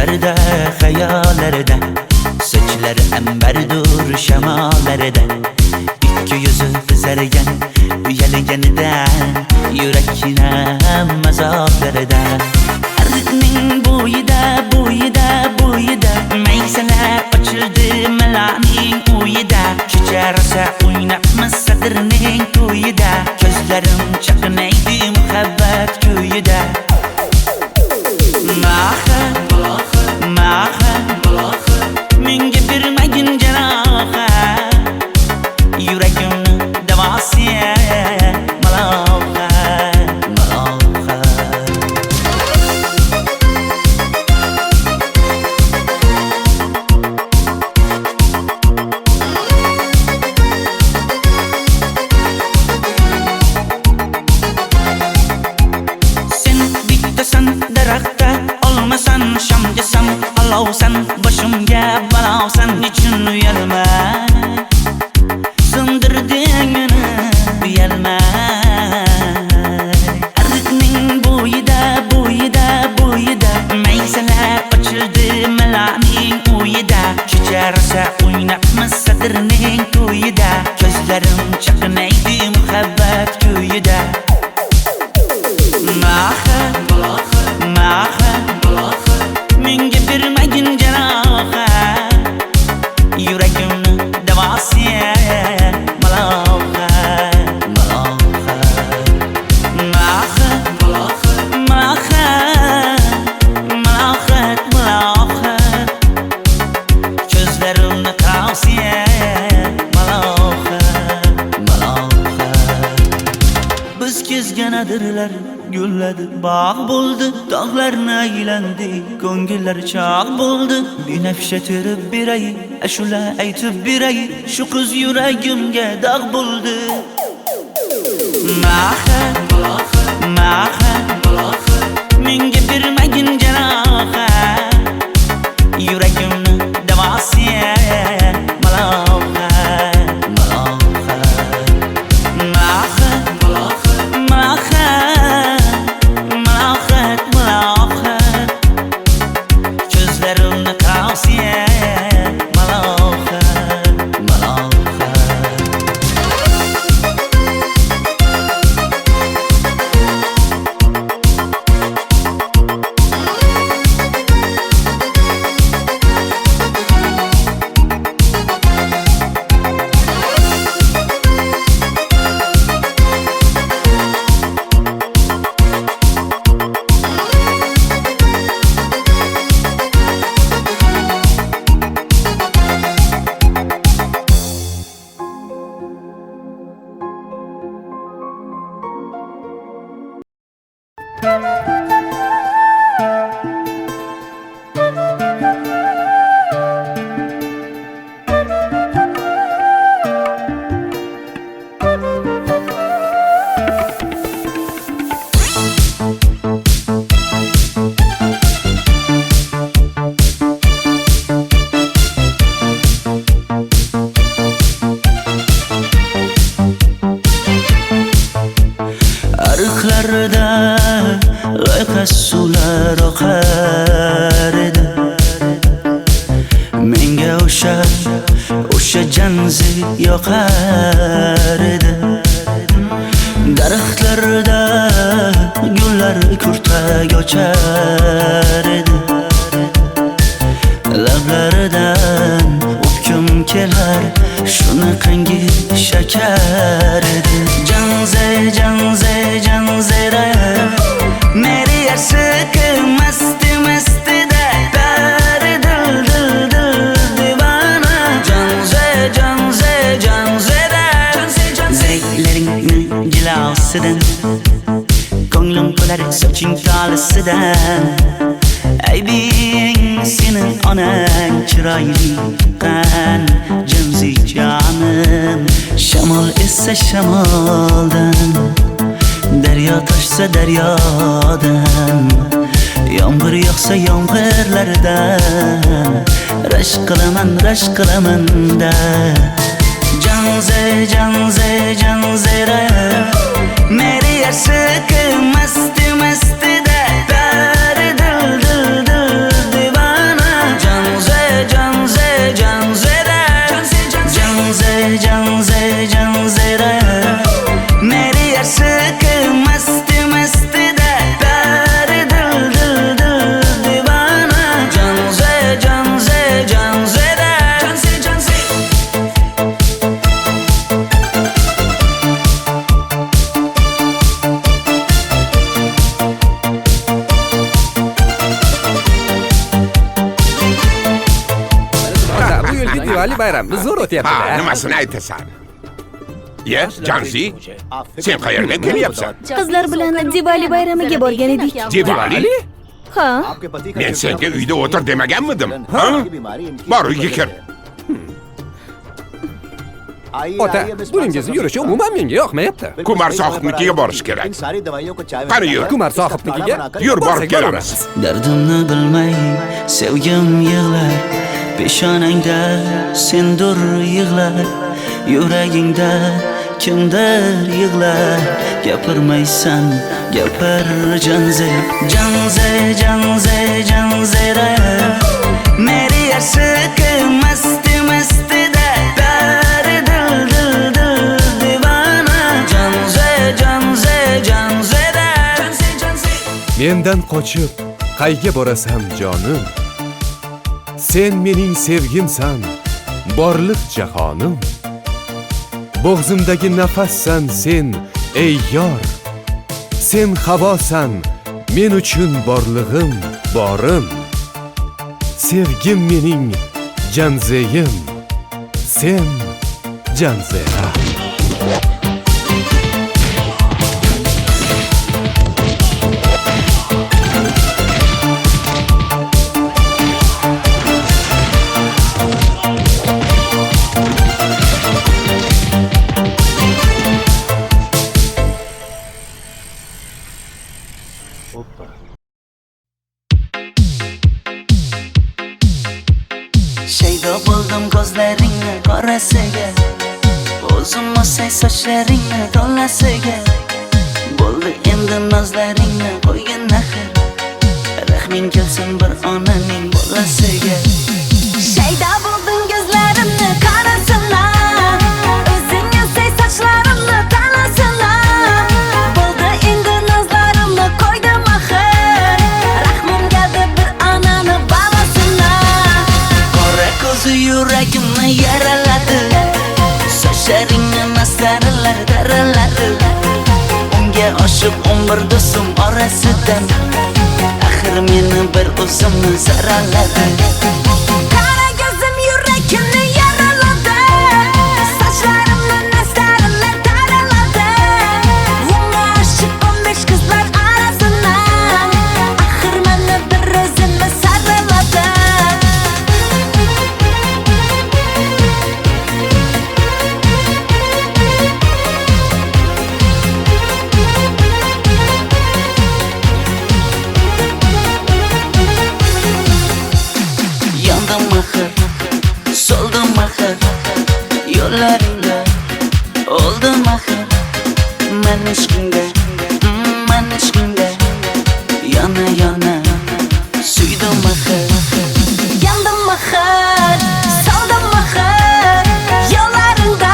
Düşlərdə, xəyallərdə, saçları əmbərdur şəmalərdə, İki yüzü qızargan, uyalganidan, yurakkinam azoblardan. Ardiqning bo'yida, bo'yida, bo'yida, maysalar ochildi malaning uyida. Kecha rosa o'ynabmiz sadirning to'yida, ko'zlarim chaqnaydi muhabbat kuyida. Maha, maha, menga bermagin jarohat, yuragimni davosi maloha, maloha. Sen bittasan daraxtda, olmasan shamgasan, olovsan boshimga balosan, nechun uyalma sindirding meni, uyalma. Ardiqning bo'yida, bo'yida, bo'yida, maysalar ochildi malaning uyida. Kecha rosa o'ynabmiz sadirning to'yida, ko'zlarim chaqnaydi muhabbat kuyida. Maha, maha, menga bermagin jarohat, yuragimni davosi maloha, maloha. Maha, maha, malohat, malohat, ko'zlarimni tavsi maloha, maloha. Biz kezgan adirlar gulladi, bog' bo'ldi, tog'larni aylandi, ko'ngillar chog' bo'ldi. Binafsha terib beray, ashula aytib beray, shu qiz yuragimga dog' bo'ldi. Maha, maha, menga bermagin jarohat, yuragimni davosi maloha, maloha. Maha, maha, malohat, malohat, ko'zlarimni tavsi maloha, maloha. Ariqlarda loyqa suvlar oqar edi, menga o'sha janzi yoqar edi. Daraxtlarda gullar kurtak ochar edi, lablaridan o'pkim kelar, shunaqangi shakar edi. Janze, janze, janzera, meri aşıkı masti masti de, dari dil dil dil divana. Janze, janze, janzera, zevkleringni jilosidan, ko'nglim to'lar soching tolisidan. Aybing sening onang chiroyli qan, janzi jonim. Shamol essa shamoldan, daryo toshsa daryodan, yomg'ir yog'sa yomg'irlardan, rashk qilaman da. Janze, janze, janzera, meri aşıkı masti masti de, dari dil dil dil divana. Diwali bayrami zo'r o'tyapti-da. Nimasini aytasan? Ye, Janzi, sen qayerga kelyapsan? Qizlar bilan Diwali bayramiga borgan edik. Diwali? Ha? Men senga uyda o'tir demaganmidim? Ha? Bor, uyga kir. Ota, buningizni yurishi umuman menga yoqmayapti. Kumar sohibnikiga borish kerak. Qani yur. Kumar sohibnikiga Yur, borib kelamiz. Dardimni bilmay sevgim yig'lar, peshonangda sendur yig'lar, yuragingda kimdir yig'lar. Gapirmaysan, gapir Janze, Janze, Janze, Janzera. Meri aşık mast mast da dar dil dil dil divana. Janze, Janze, Janzera. Mendan qochib qayga borasam jonim, sen mening sevgimsan, borliq jahonim. Bo'g'zimdagi nafassan sen, ey yor. Sen havosan, men uchun borlig'im, borim. Sevgim mening Janzeyim, sen Janzera. Shaydo bo'ldim ko'zlaringni qorasiga, o'zim o'say sochlaringni to'lasiga. Bo'ldi endi nozlaringni qo'ygan naxir, rahming kelsin bir onaning bolasiga. Shayda bo'lding ko'zlarimni qarasana, o'zing o'say sochlarimni tanasana. Bo'ldi endi nozlarimni qo'ydim axir, rahmim keldi bir onani bolasina. Qora ko'zi yuragimni yaraladi, sochlaringni masaralar daraladi. Unga oshiq 11 do'stim orasidan, axir meni bir o'zimni saraladi. Qara ko'zim yuragimni yaraladi, sochlarimni nastarlar taraladi. Unga oshiq 15 qizlar arasidan, axir meni bir o'zimni saraladi. Yandım axir, soldim axir, yo'llaringda oldim axir. Men ishqingga yana yana suydim axir. Yandım axir, soldim axir, yo'llaringda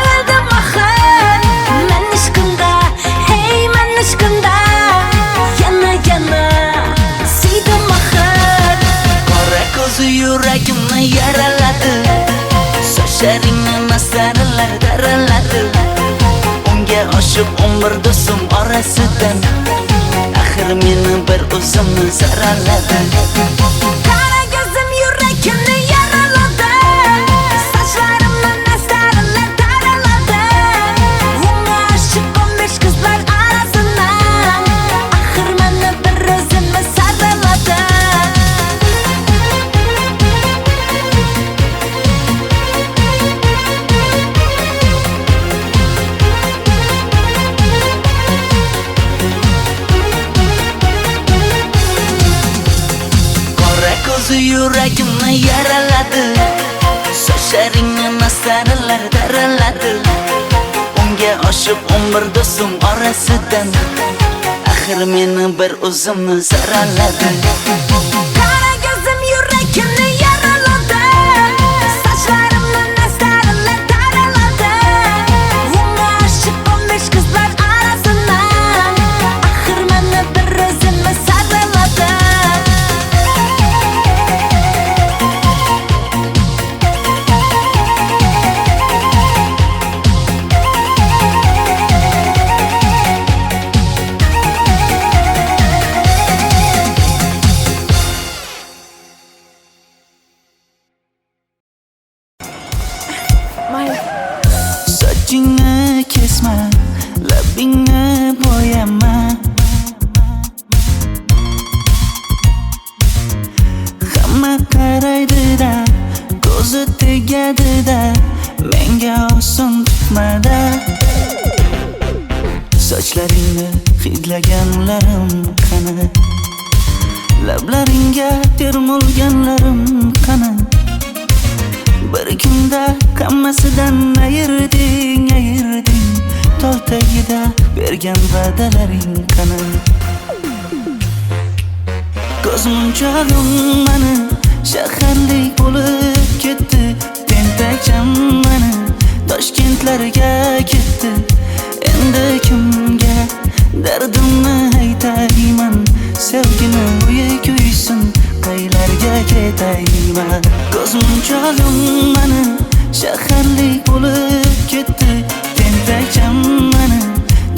oldim axir. Men ishqimda, hey men ishqimda, yana yana suydim axir. Qora ko'zi yuragimni yaraladi, sochlaringni masaralar daraladi. Unga oshiq 11 do'stim orasidan, axir meni bir o'zimni saraladi. Qara ko'zim yuragimni yaraladi, sochlarimni nastarlar taraladi. Unga oshiq 15 qizlar arasidan, axir meni bir o'zimni saraladi. Qora ko'zi yuragimni yaraladi, sochlaringni masaralar daraladi. Unga oshiq 11 do'stim orasidan, axir meni bir o'zimni saraladi. Qara ko'zim yuragimni yaraladi, sochlarimni nastarlar taraladi. Unga oshiq 15 qizlar arasidan, axir meni bir o'zimni saraladi. tegadi-da, menga oson chiqmadi. Sochlaringni hidlaganlarim qani, lablaringga termulganlarim qani. Bir kunda hammasidan ayırding, tol tagida bergan va'dalaring qani. Ko'zmunchog'im mani shaharlik bo'lib ketdi, tentakcham mani Toshkentlarga ketdi. Endi kimga dardimni aytayman, sevgini uyi kuysin, qaylarga ketayman. Ko'zmunchog'im mani shaharlik bo'lib ketdi, tentakcham mani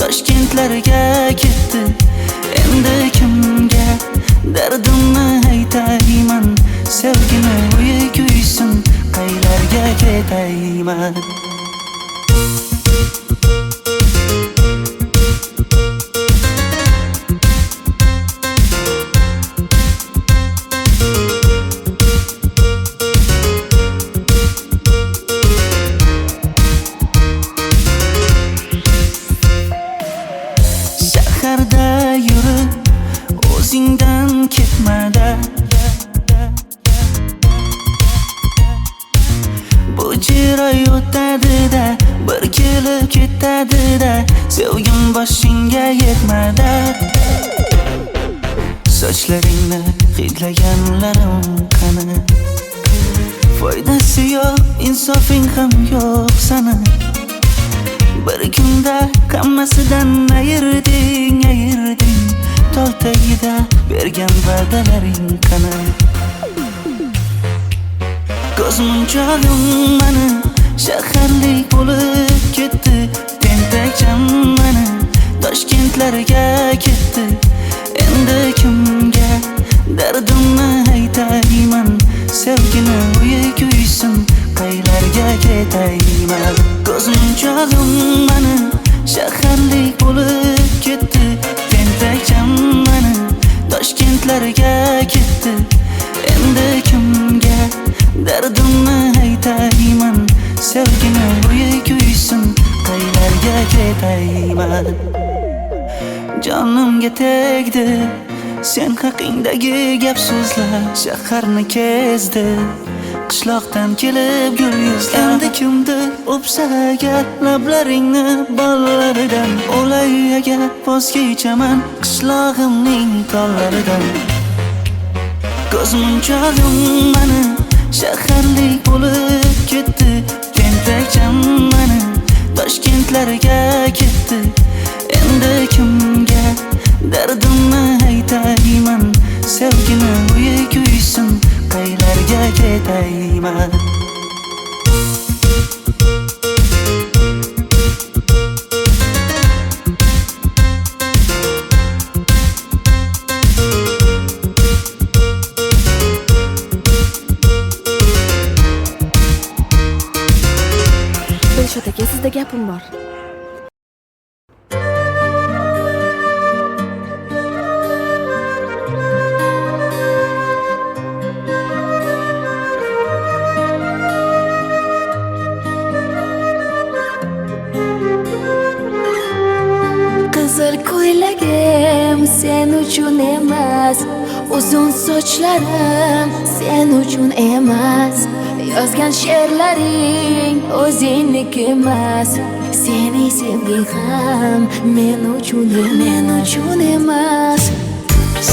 Toshkentlarga ketdi. Endi kimga dardimni aytayman, sevgini uyi kuysin, qaylarga ketayman. Shaharda yurib o'zingdan ketmada, bu jiroy o'tadi-da, bir kelib ketadi-da, sevgim boshingga yetmada. Sochlaringni hidlaganlarim qani, foydasi yo'q, insofing ham yo'q sana. Bir kunda hammasidan ayırding, tol tagida bergan va'dalaring qani. Ko'zmunchog'im mani shaharlik bo'lib ketdi, tentakcham mani Toshkentlarga ketdi. Endi kimga dardimni aytayman, sevgini uyi kuysin, qaylarga ketayman. Ko'zmunchog'im mani shaharlik bo'lib ketdi, tentakcham mani Toshkentlarga ketdi. Endi kimga dardimni aytayman, sevgini uyi kuysin, qaylarga ketayman. Jonimga tegdi sen haqingdagi gap so'zlar, shaharni kezdi qishloqdan kelib gul yuzlar. Endi kimdir o'psa agar lablaringni bollaridan, o'lay agar voz kechaman qishlog'imning tollaridan. Ko'zmunchog'im mani shaharlik bo'lib ketdi, tentakcham mani Toshkentlarga ketdi. Endi kimga dardimni aytayman, sevgini uyi kuysin, qaylarga ketayman. Dilshod aka, sizda gapim bor. Qizil ko'ylagim sen uchun emas, uzun sochlarim sen uchun emas, yozgan she'rlaring o'zingniki emas, sening sevging ham men uchun emas.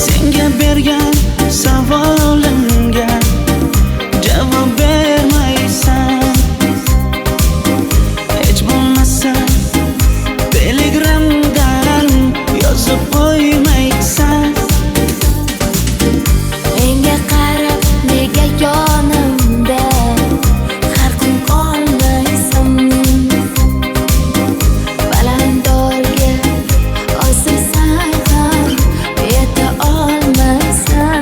Senga bergan savolimga javob bermaysan, hech bo'lmasa Telegramdan yozib qo'ymaysan. Menga qarab nega yonimda har kun qolmaysan, balandorga osilsang ham yeta olmaysan.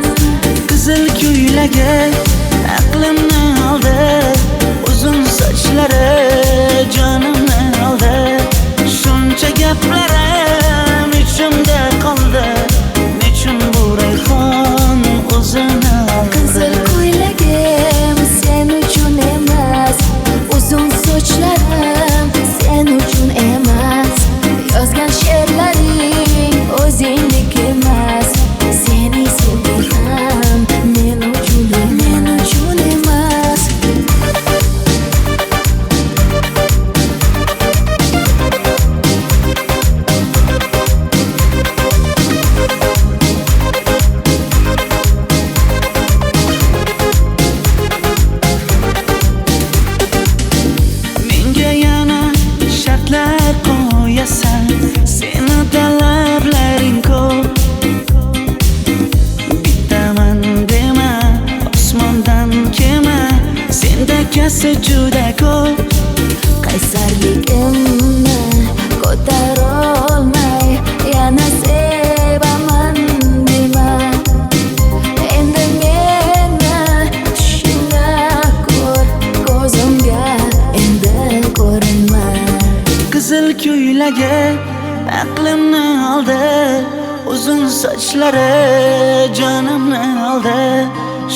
sochlari jonimni oldi.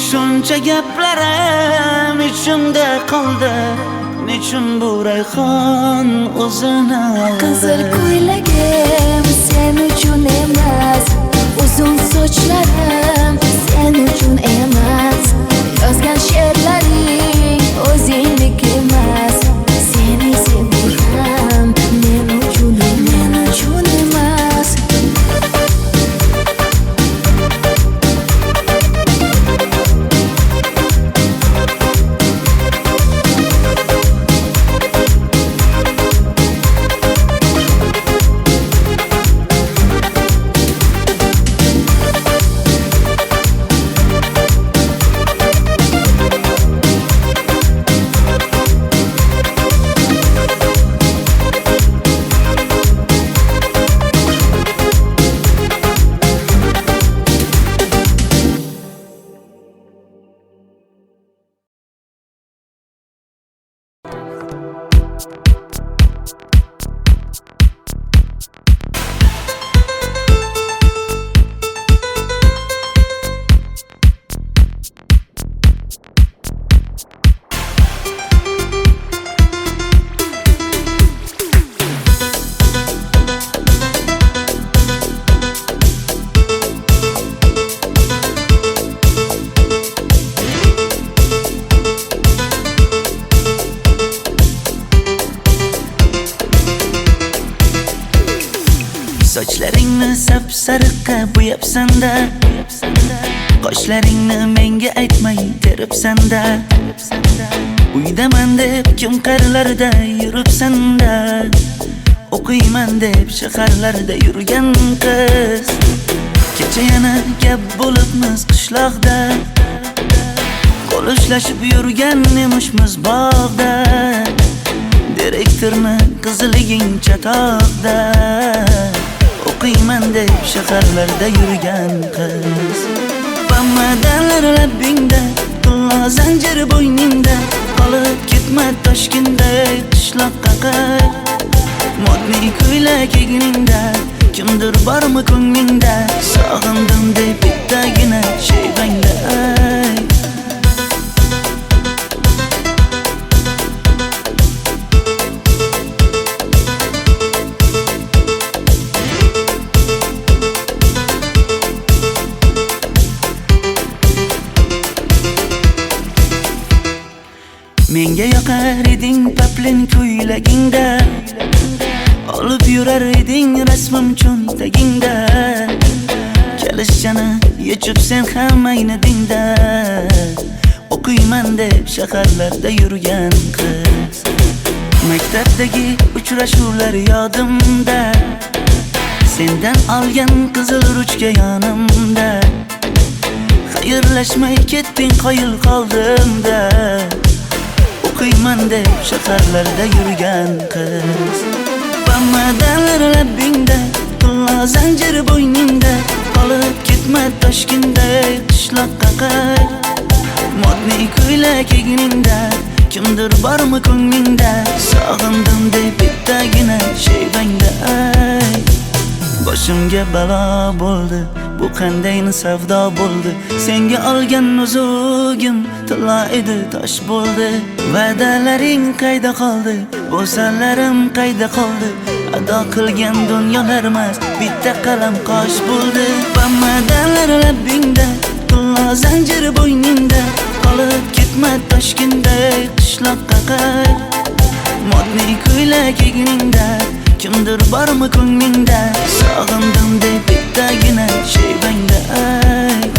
Shuncha gaplarim ichimda qoldi. Nechun bu rayhon o'zini oldi? Qizil ko'ylagim sen uchun emas, uzun sochlarim sen uchun emas. Yozgan she'rlaring o'zingniki emas. Seni sevdim men uchun emas. Sochlaringni sap-sariqqa bo'yabsan-da, qoshlaringni menga aytmay teribsan-da. Uydaman deb kim qirlarda yuribsan-da, o'qiyman deb shaharlarda yurgan qiz. Kecha yana gap bo'libmiz qishloqda, qo'l ushlashib yurgan emishmiz bog'da. Direktorni qiziliging chatoqda, o'qiyman deb shaharlarda yurgan qiz. Bamadalar labbingda, tilla zanjir bo'yningda, qolib ketma Toshkentday qishloqqa qayt. Modniy ko'ylak egningda, kimdir bormi ko'nglingda, sog'indim deb bittagina shayvangda ayt. Menga yoqar eding paplin ko'ylagingda, olib yurar eding rasmim cho'ntagingda. Kalishchani yechib sen ham aynadingda, o'qiyman deb shaharlarda yurgan qiz. Maktabdagi uchrashuvlar yodimda, sendan olgan qizil ruchka yonimda. Xayrlashmay ketding qoyil qoldimda, o'qiyman deb shaharlarda yurgan qiz. Bamadalar labbingda, tilla zanjir bo'yningda, qolib ketma Toshkentday qishloqqa qayt. Modniy ko'ylak egningda, kimdir bormi ko'nglingda, sog'indim deb bittagina shayvangda ayt. Boshimga balo bo'ldi, bu qanday savdo bo'ldi. Senga olgan nuzugim tilla edi, tosh bo'ldi. Va'dalaring qayda qoldi, bo'salarim qayda qoldi. Ado qilgan dunyolar emas, bitta qalam qosh bo'ldi. Bamadalar labbingda, tilla zanjir bo'yningda, qolib ketma Toshkentday qishloqqa qayt. Modniy ko'ylak egningda, kimdir bormi ko'nglingda, sog'indim deb bittagina shayvangda ayt.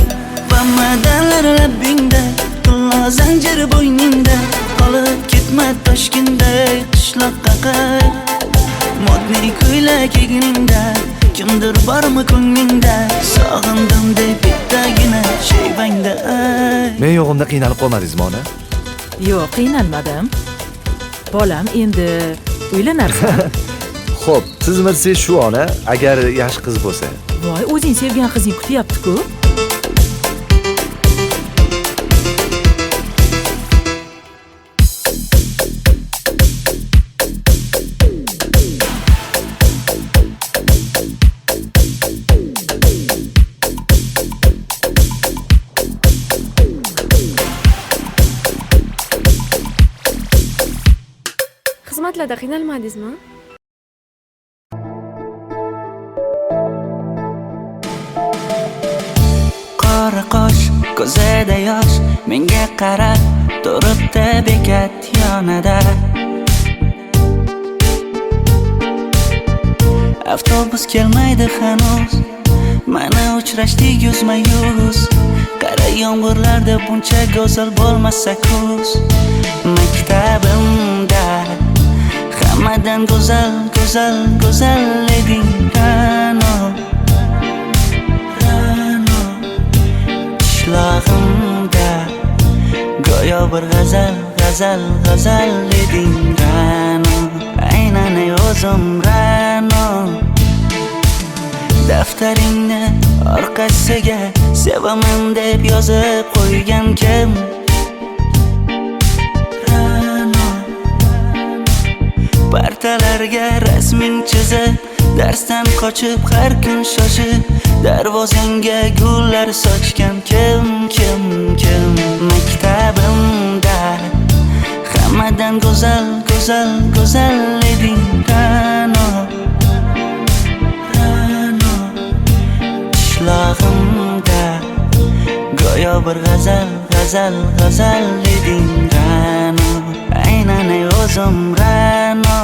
Bamadalar labbingda, tilla zanjir bo'yningda, qolib ketma Toshkentday qishloqqa qayt. Modniy ko'ylak egningda, kimdir bormi ko'nglingda, sog'indim deb bittagina shayvangda ayt. Men yo'g'imda qiynalib qolmadingizmi ona? Yo'q, qiynalmadim. Bolam, endi uylanarsan. Xo'p, siz bilsangiz shu ona, agar yaxshi qiz bo'lsa. Voy, o'zing sevgan qizing kutyapti-ku. harakatlarda qiynalmadingizmi? Qora qosh, ko'zida yosh, menga qarab turibdi bekat yonida. Avtobus kelmaydi hanuz, mana uchrashdik yuzma-yuz. Qara yomg'irlarda buncha go'zal bo'lmasa kuz. Maktabimda hammadan go'zal, go'zal, go'zal eding Ra'no. Qishlog'imda go'yo bir g'azal, g'azal, g'azal eding Ra'no. Aynan o'zim Ra'no. Daftaringni orqasiga sevaman deb yozib qo'ygan kim? Ra'no. Partalarga rasming chizib, darsdan qochib har kun shoshib, darvozangga gullar sochgan kim? Maktabimda hammadan go'zal, go'zal, go'zal eding Ra'no. Qishlog'imda go'yo bir g'azal, g'azal, g'azal eding Ra'no. Aynan o'zim Ra'no.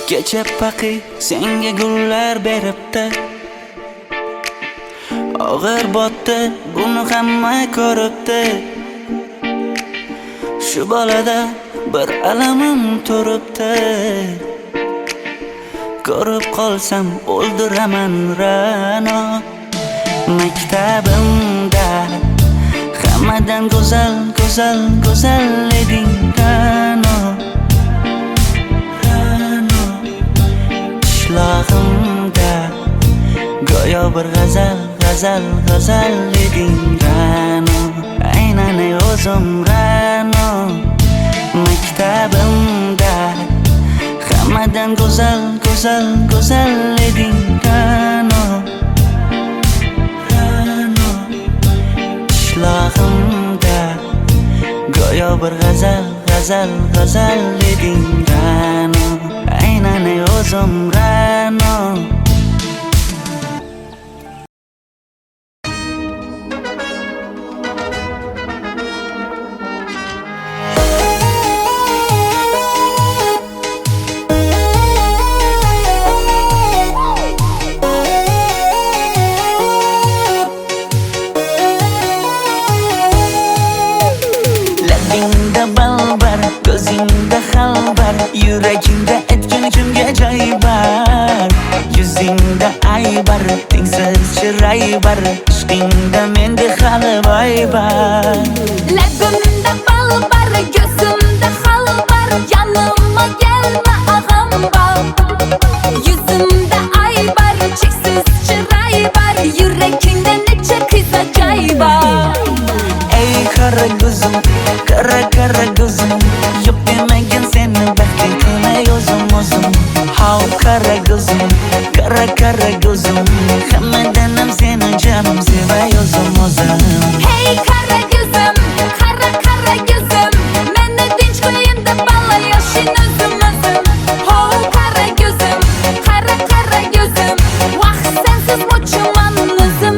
Kecha paqi senga gullar beribdi, og'ir botdi, buni hamma ko'ribdi. Shu bolada bir alamim turibdi, ko'rib qolsam o'ldiraman Ra'no. Maktabimda hammadan go'zal, go'zal, go'zal eding Ra'no. Qishlog'imda go'yo bir g'azal, g'azal, g'azal eding Ra'no. Aynan o'zim Ra'no. Maktabimda hammadan go'zal, go'zal, go'zal eding Ra'no. Qishlog'imda go'yo bir g'azal, g'azal, g'azal eding Ra'no. Aynan o'zim Ra'no. Labingda balbar, ko'zingda xalbar, yuragingda etgan kimga joy bar. Yuzingda aybar, tengsiz chiray bar, ishqingda menda hali voy bar. Labimda balbar, ko'zimda xalbar, yanıma gelme ağam bal. Yuzimda aybar, cheksiz chiray bar, yuragingda necha qiza joy bar. Ey qara ko'zim, qara qara ko'zim, yo'q demagan seni baxting qilmay o'zim. Hav qara ko'zim, qara qara ko'zim, hammadan ham seni jonim sevay o'zim. Hey qara ko'zim, qara qara ko'zim, meni tinch qo'yinda balla yoshing o'zim. Ho qara ko'zim, qara qara ko'zim, vaqt sensiz o'chman o'zim.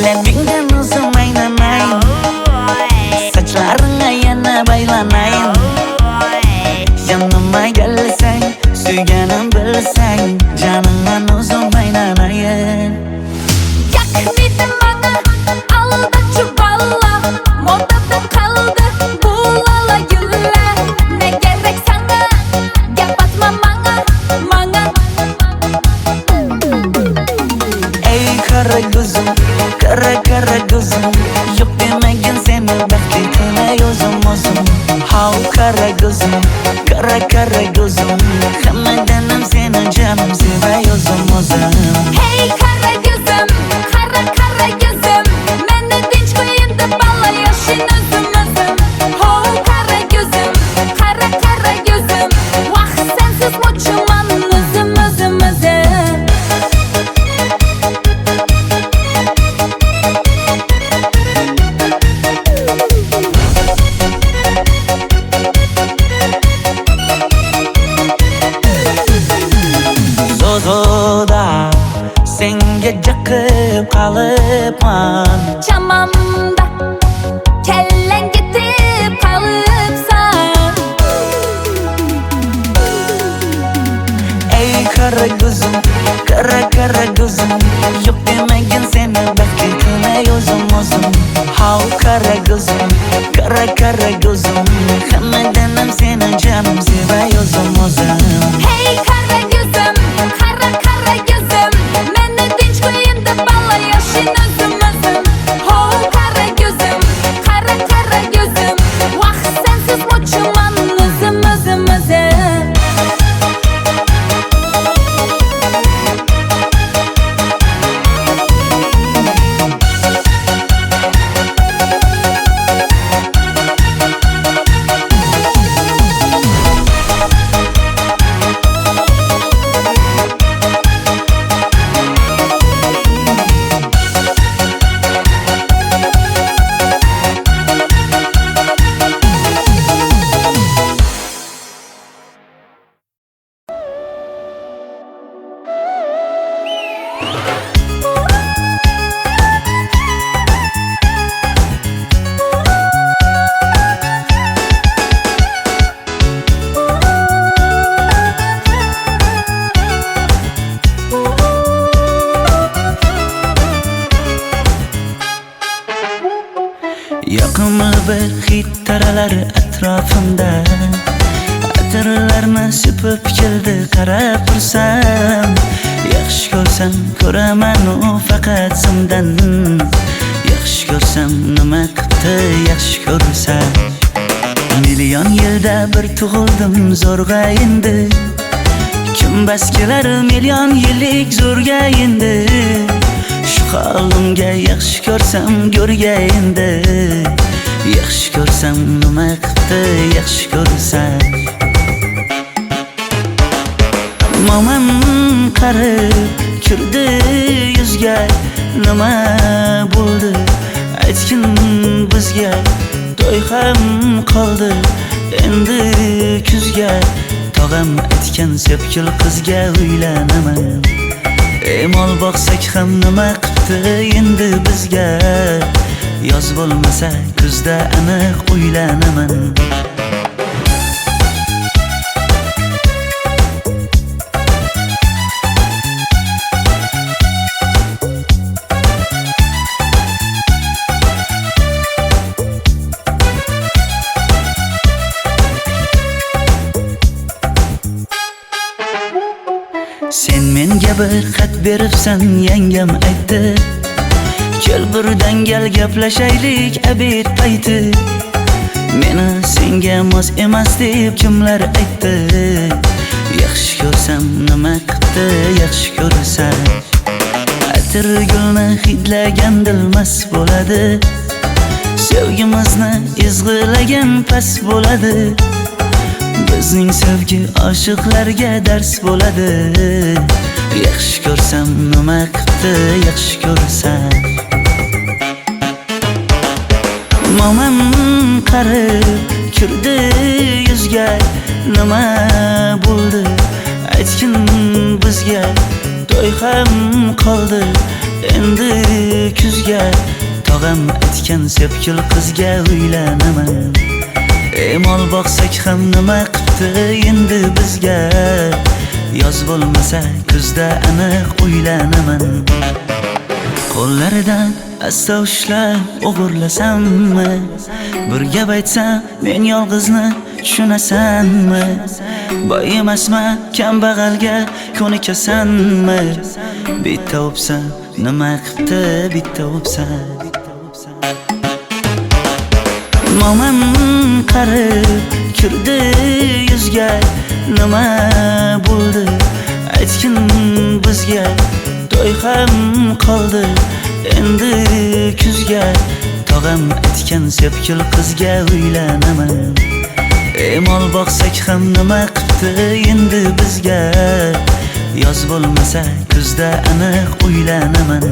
Labingdan o'zim aylanay, sochlaringga yana baylanayin. Yanıma gelsang, suyganim bilsang, jonimdan o'zim aylanayin. Yakmidim bana aldaçı balla, modadan kaldı bu lala güller. Ne gerek sana, yapatma bana. Ey qara ko'zim, qara qara ko'zim, kara gözüm Hammadanam seni canım sevayozum o'zim Hey kara gözüm, kara gözüm Meni tinch qo'yin deb balla yoshing o'zim Ho kara gözüm, kara gözüm Vaqt sensiz mo'chuman o'zim Zozoda senga jaqib qolibman Chamamda kellang ketib qolibsan Ey kara gözüm Yo'q demagin seni baxtligime o'zim How kara gözüm Hammadanam seni canım sevayozum o'zim Hey kara gözüm, kara gözüm Meni tinch qo'yin deb balla yoshing o'zim Ho kara gözüm, kara gözüm Vaqt sensiz mo'chuman o'zim Yoqimli bir hid taralar atrofimda Atirlarni sepib keldi qarab tursam Yaxshi ko'rsam ko'raman u faqat simdan Yaxshi ko'rsam nima qildi yaxshi ko'rsam Million yilda bir tug'ildim zo'rg'a endi Kim bas kelar million yillik zo'rga endi Shu holimga yaxshi ko'rsam go'rga endi Yaxshi ko'rsam nima qildi yaxshi ko'rsam Momam qarib kirdi yuzga Nima bo'ldi aytgin bizga To'y ham qoldi endi kuzga Tog'am aytgan sepkil qizga uylanaman Mol boqsak ham nima qildi endi bizga Yoz bo'lmasa kuzda aniq uylanaman Sen menga bir xat beribsan yangam aytdi Kel birdan gal gaplashaylik abid payti Meni senga mos emas deb kimlar aytdi Yaxshi ko'rsam nima qildi yaxshi ko'rsam Atir gulni hidlagan dilmas bo'ladi Sevgimizni izg'ilagan pas bo'ladi Bizning sevgi oshiqlarga dars bo'ladi Yaxshi ko'rsam nima qildi yaxshi ko'rsam Momam qarib kirdi yuzga Nima bo'ldi aytgin bizga To'y ham qoldi endi kuzga Tog'am aytgan sepkil qizga uylanaman Mol boqsak ham nima qildi endi bizga Yoz bo'lmasa kuzda aniq uylanaman Qo'llaridan asta ushlab o'g'irlasammi Bir gap aytsam men yolg'izni tushunasanmi Boy emasman kambag'alga ko'nikasanmi Bitta o'psam nima qildi bitta o'psam Momam qarib kirdi yuzga nima bo'ldi aytgin bizga to'y ham qoldi endi kuzga tog'am aytgan sepkil qizga uylanaman mol boqsak ham nima qipti endi bizga yoz bo'lmasa kuzda aniq uylanaman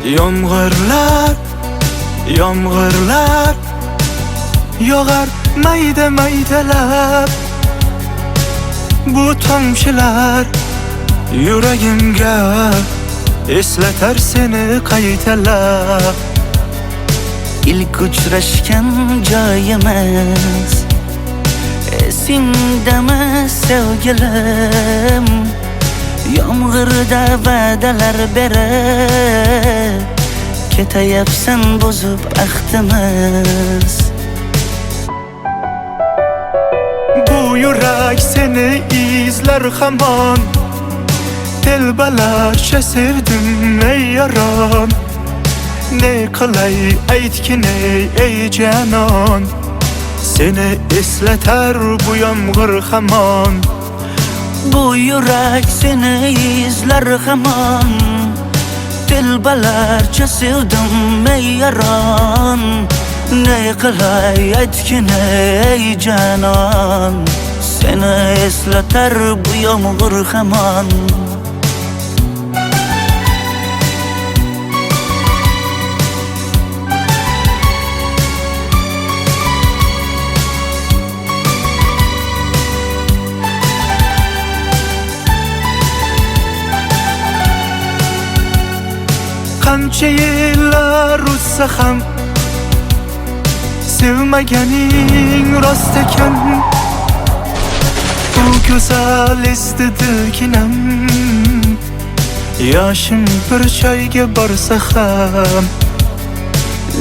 Yomg'irlar, yomg'irlar yog'ar mayda maydalab bu tomchilar yuragimga eslatar seni qaytalab ilk uchrashgan joyimiz esingdami sevgilim yomg'irda va'dalar berib ketayapsan buzib ahdimiz bu yurak seni izlar hamon telbalarcha sevdim ey yaron ne qilay aytgin ey janon seni eslatar bu yomg'ir hamon bu yurak seni izlar hamon telbalarcha sevdim ey yaron ne qilay aytgin ey janon seni eslatar bu yomg'ir hamon qancha yillar o'tsa ham sevmaganing rost ekan bu go'zal esdidiginam yoshim bir joyga borsa ham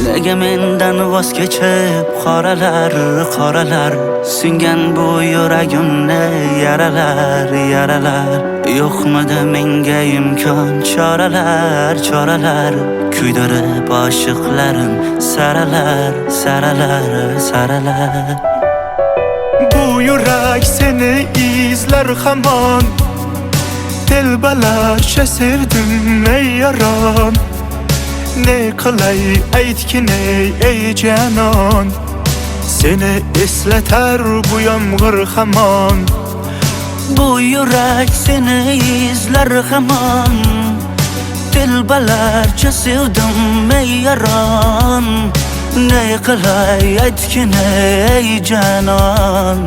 nega mendan voz kechib qoralar qoralar singan bu yuragimni yaralar yaralar yo'qmidi menga imkon choralar choralar kuydirib oshiqlarim saralar saralar saralar bu yurak seni izlar hamon telbalarcha sevdim ey yaron ne qilay aytgin ey janon seni eslatar bu yomg'ir hamon bu yurak seni izlar hamon telbalarcha sevdim ey yaron ne qilay aytgin ey janon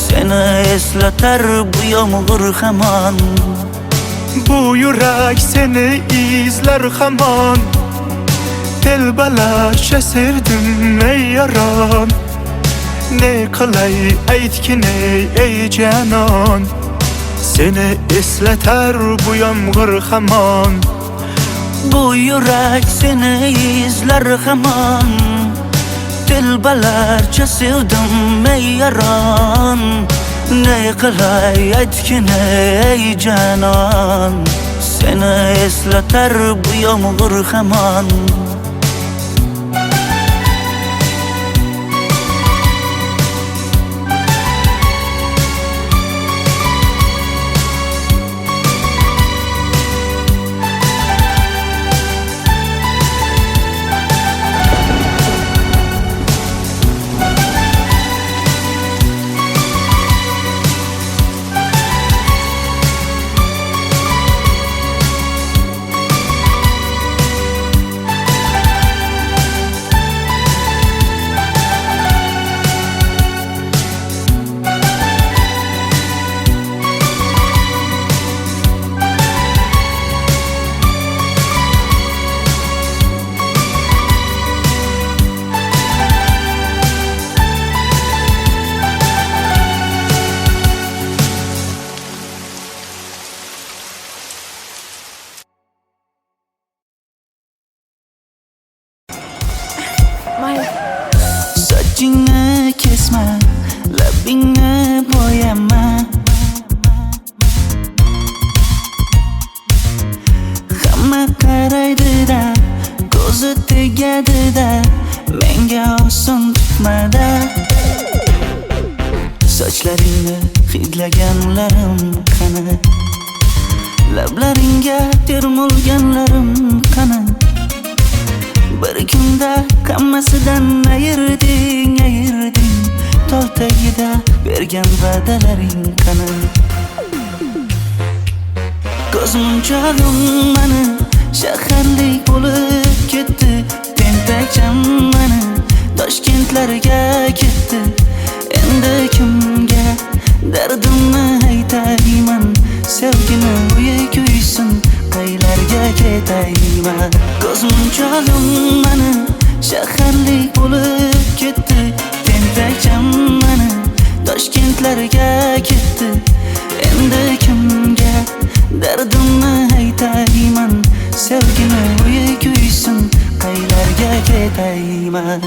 seni eslatar bu yomg'ir hamon bu yurak seni izlar hamon telbalarcha sevdim ey yaron ne qilay aytgin ey janon seni eslatar bu yomg'ir hamon bu yurak seni izlar hamon telbalarcha sevdim ey yaron ne qilay aytgin ey janon seni eslatar bu yomg'ir hamon tutma, labingni bo'yama. Hamma qaraydi-da, ko'zi tegadi-da, menga oson tutmada. Sochlaringni hidlaganlarim qani, lablaringga termulganlarim qani. Bir kunda hammasidan ayırding, tol tagida bergan va'dalaring qani. Ko'zmunchog'im mani shaharlik bo'lib ketdi, tentakcham mani Toshkentlarga ketdi. Endi kimga dardimni aytayman, sevgini uyi kuysin, qaylarga ketayman. Ko'zmunchog'im mani shaharlik bo'lib ketdi, tentakcham mani Toshkentlarga ketdi. Endi kimga dardimni aytayman, sevgini uyi kuysin, qaylarga ketayman.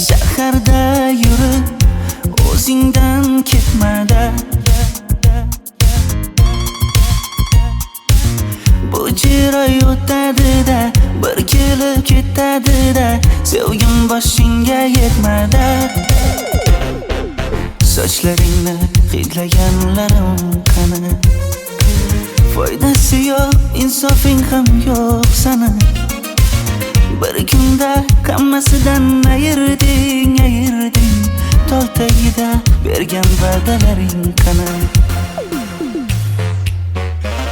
Shaharda yurib o'zingdan ketmada, bu chiroy o'tadi-da, bir kelib ketadi-da, sevgim boshingga yetmada. Sochlaringni hidlaganlarim qani, foydasi yo'q, insofing ham yo'q sana. Bir kunda hammasidan ayırding, tol tagida bergan va'dalaring qani.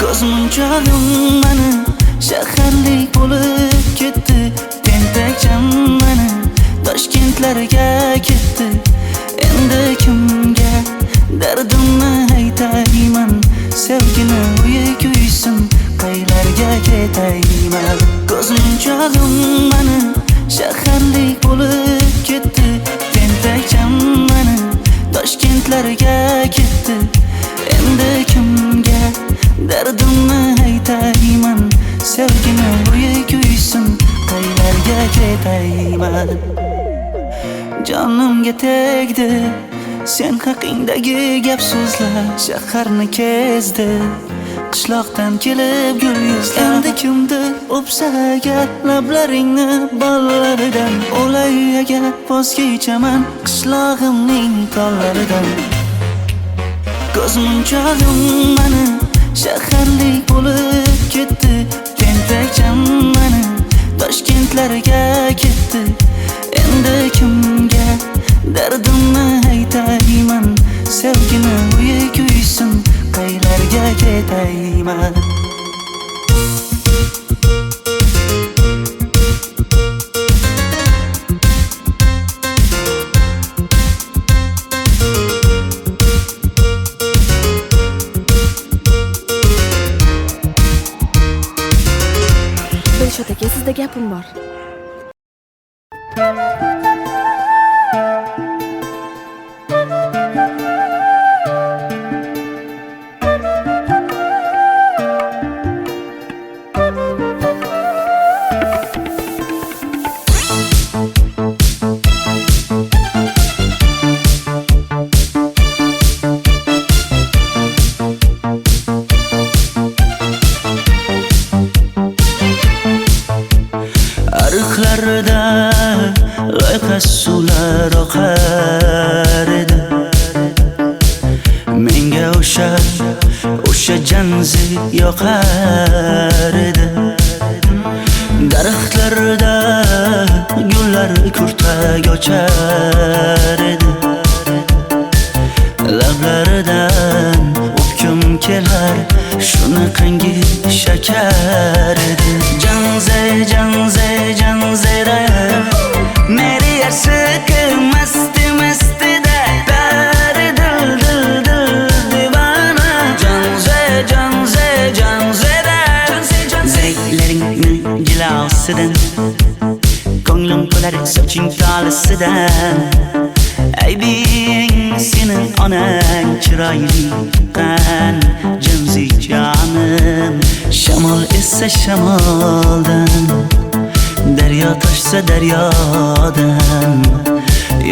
Ko'zmunchog'im mani shaharlik bo'lib ketdi, tentakcham mani Toshkentlarga ketdi. Endi kimga dardimni aytayman, sevgini uyi kuysin, qaylarga ketayman. Ko'zmunchog'im mani shaharlik bo'lib ketdi, tentakcham mani Toshkentlarga ketdi. Endi kimga dardimni aytayman, sevgini uyi kuysin, qaylarga ketayman. Jonimga tegdi sen haqingdagi gap so'zlar, shaharni kezdi qishloqdan kelib gul yuzlar. Endi kimdir o'psa agar lablaringni bollaridan, o'lay agar voz kechaman qishlog'imning tollaridan. Ko'zmunchog'im mani shaharlik bo'lib ketdi, tentakcham mani Toshkentlarga ketdi. Endi kimga dardimni aytayman, sevgini uyi kuysin, qaylarga ketayman. Dilshod aka, sizda gapim bor. Ariqlarda loyqa suvlar oqar edi, menga o'sha janzi yoqar edi. Daraxtlarda gullar kurtak ochar edi, lablaridan o'pkim kelar, shunaqangi shakar edi. Janzera meri yarsiqi masti da pari dil divana. Janzera zeylaringni jilosidan ostidan aybing sening onang chiroyli qan jinsi jonim shamol essa shamoldan daryo toshsa daryodan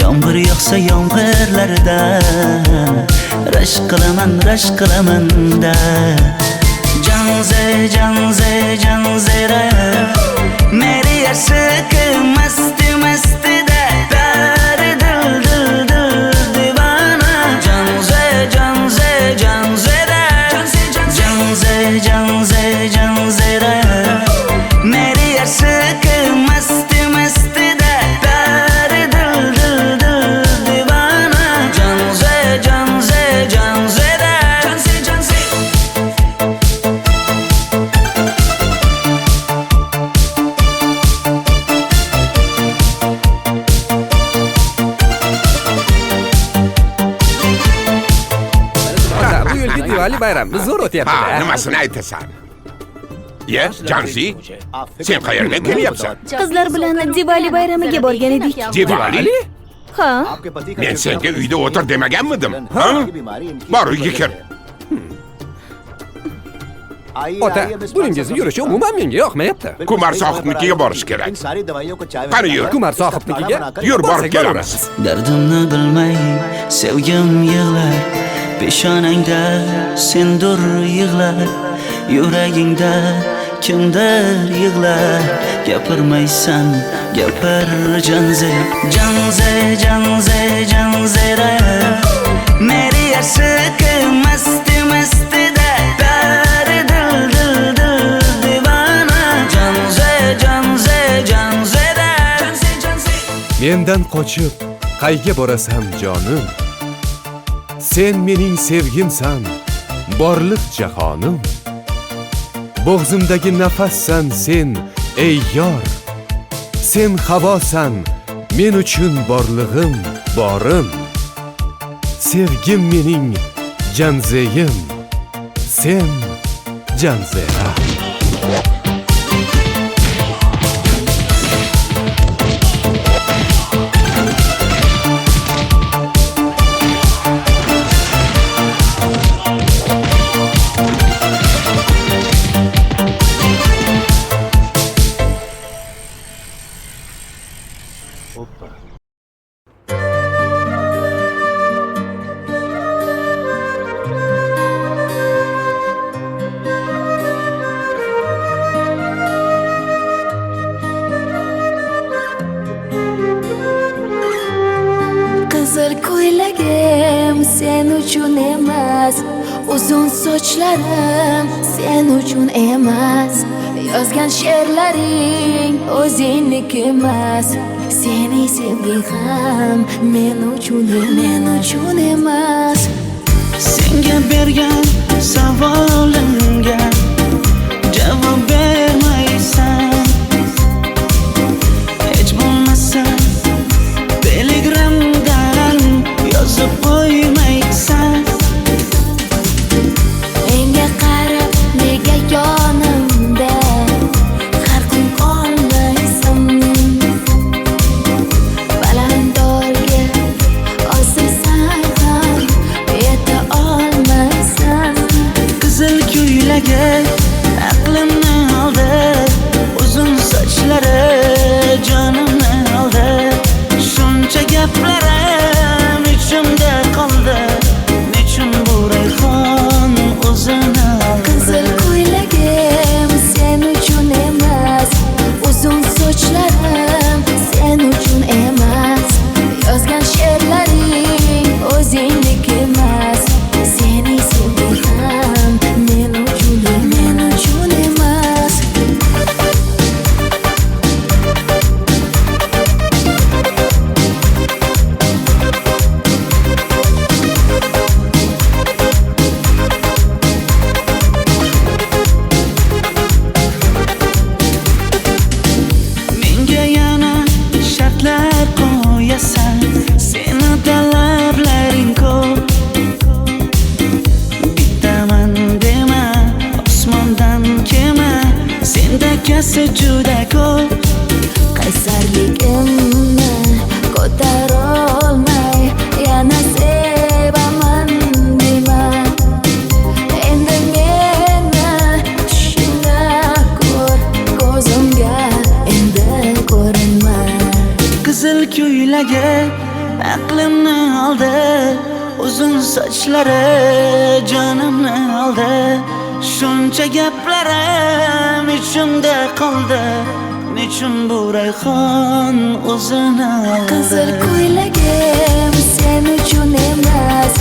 yomg'ir yog'sa yomg'irlardan rashk qilaman da janzera meri yarsiq masti da dari dil divana janzera meri yarsiq masti da dari dil divana janzera Bu yilgi Diwali bayrami zo'r Ha, o'tyapti-da. nimasini aytasan? Ye, Jansi, sen qayerdan kelyapsan? Qizlar bilan Diwali bayramiga borgan edik. Diwali? Ha? Men senga uyda o'tir demaganmidim? Ha? Bor uyga kir. Ota, buningizni yurishi umuman menga yoqmayapti. Kumar sohibnikiga borish kerak. Qani yur. Kumar sohibnikiga Yur, borib borsak kelamiz. Dardimni bilmay sevgim yig'lar peshonangda sendur yig'lar yuragingda kimdir yig'lar gapirmaysan gapir janzera meri yarsiq masti da dari dil divana janzera Mendan qochib qayga borasan jonim? Sen mening sevgimsan, borliq jahonim. Bo'g'zimdagi nafassan sen, ey yor. Sen havosan, men uchun borlig'im, borim. Sevgim mening janzeyim, sen janzera. Qizil ko'ylagim sen uchun emas, uzun sochlarim sen uchun emas, yozgan she'rlaring o'zingniki emas, seni sevging ham men uchun emas. Senga bergan savolimga javob bermaysan, hech bo'lmasa telegramdan yozib qo'ymaysan. Menga qarab nega yonimda har kun qolmaysan, balandorga osilsang ham yeta olmaysan. Qizil ko'ylagi aqlimni oldi, uzun sochlari jonimni oldi. Shuncha gaplarim ichimda qoldi, nechun bu rayhon o'zini oldi. Qizil ko'ylagim sen uchun emas, uzun sochlarim sen uchun emas, yozgan she'rlaring o'zingniki emas, seni sevging ham men uchun emas. Menga yana shartlar qo'yasan, seni talablaring ko'p. Bittaman dema, osmondan kema, sendakasi juda ko'p. Qaysarligimni ko'tar aqlimni oldi uzun sochlari jonimni oldi shuncha gaplarim ichimda qoldi nechun bu rayhon o'zini oldi Qizil ko'ylagim sen uchun emas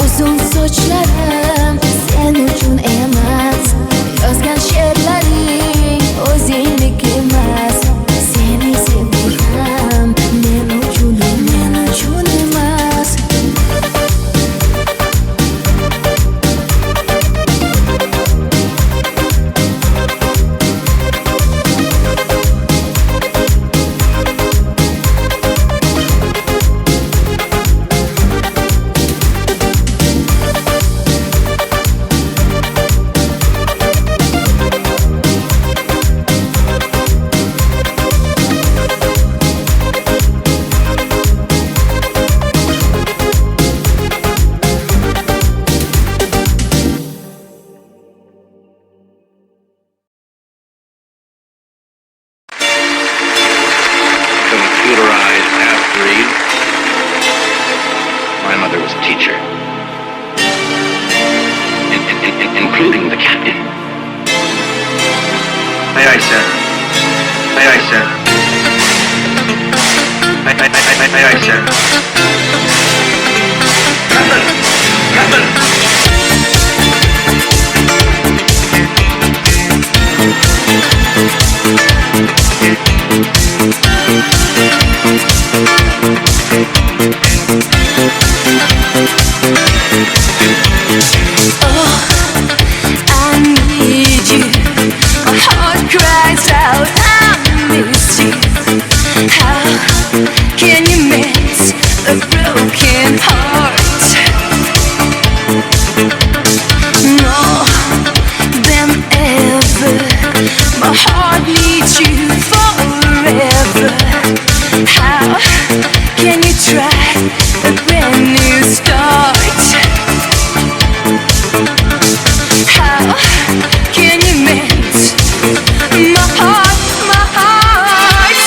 uzun sochlarim sen uchun emas yozgan she'rlaring o'zingniki emas seni sevdim men uchun emas Computerized half-breed. My mother was a teacher, including the captain. Aye, aye, sir. Aye, aye, sir. Aye, aye, sir. Captain! Captain! I need you. My heart cries out, I miss you. How can you mend a broken heart? More than ever, my heart needs you forever. How can you try a brand new start? How can you mend my heart, my heart,